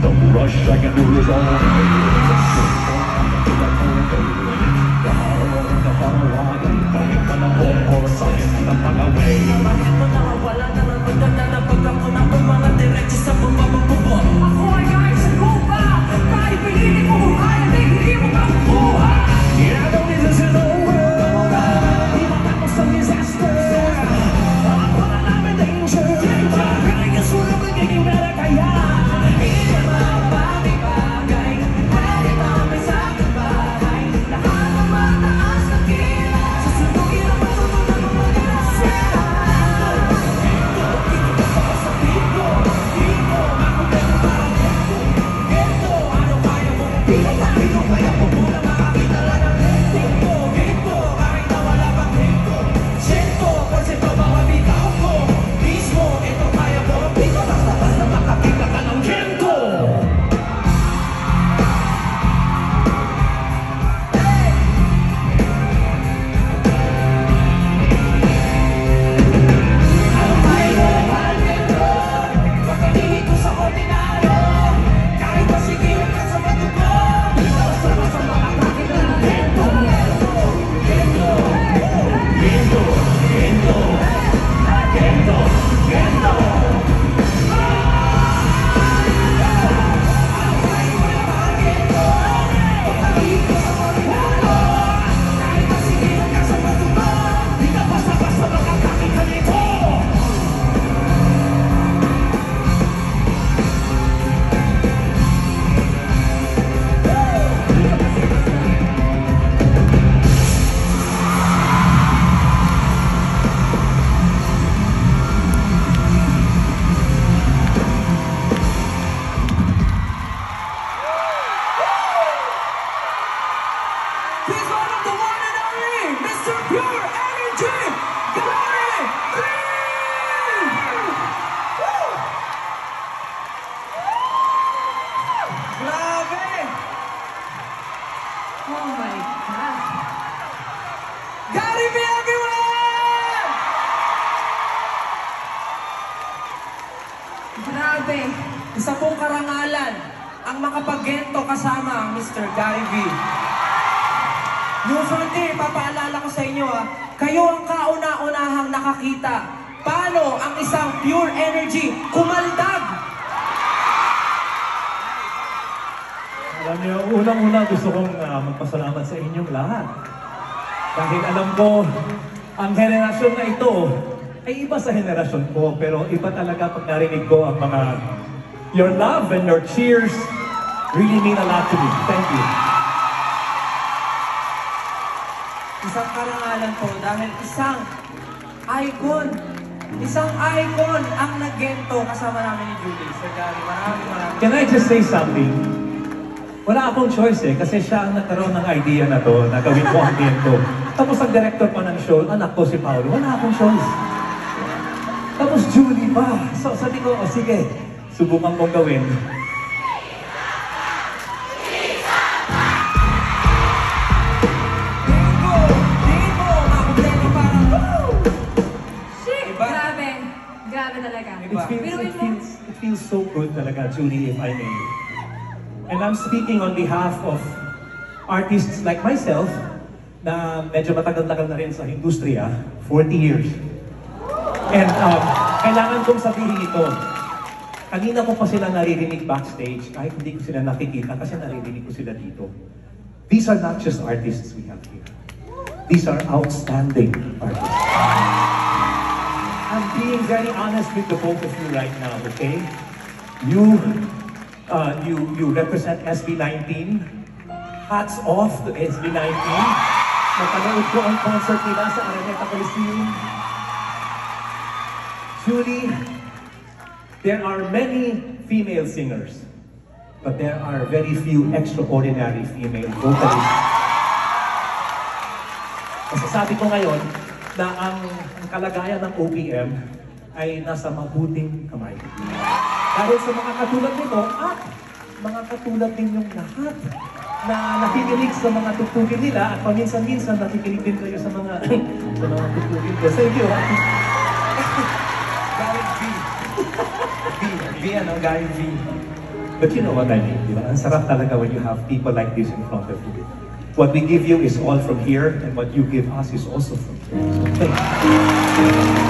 Don't rush, I can do this all Grabe, isa pong karangalan ang makapag-gento kasama ang Mr. Gary V. New Frontier, papaalala ko sa inyo kayo ang kauna-unahang nakakita paano ang isang pure energy kumaldag. Alam niyo, unang-una gusto kong magpasalamat sa inyong lahat. Dahil alam ko, ang henerasyon na ito ay iba sa henerasyon ko, pero iba talaga pag narinig ko ang mga your love and your cheers really mean a lot to me. Thank you. Isang karangalan po dahil isang icon ang naggento kasama namin ni Julie. Sir Gary, maraming. Can I just say something? Wala akong choice kasi siya ang nagkaroon ng idea na to, na gawin ko ang gento. Tapos ang director pa ng show, anak ko si Paolo, wala akong choice. Tapos Julie pa. So sabi ko, sige, subukan kong gawin. Grabe talaga. It feels so good talaga, Julie, if I may. And I'm speaking on behalf of artists like myself na medyo matagal-tagal na rin sa industriya, 40 years. And kailangan kong sabihin ito. Kanina ko pa sila naririnig backstage, kahit hindi ko sila nakikita kasi naririnig ko sila dito. These are not just artists we have here. These are outstanding artists. I'm being very honest with the both of you right now, okay? You represent SB19. Hats off to SB19. Napanood ko ang concert nila sa Araneta Coliseum. Julie, there are many female singers, but there are very few extraordinary female vocalists. Masasabi ko ngayon na ang kalagayan ng OPM ay nasa mabuting kamay. Dahil sa mga katulad nito at mga katulad ninyong lahat na nakikinig sa mga tugtugin nila at paminsan-minsan nakikinig din kayo sa mga tugtugin ko. Thank you. Gary V. ano, Gary V. But you know what I mean, di ba? Ang sarap talaga when you have people like this in front of you. What we give you is all from here, and what you give us is also from here. So, thank you.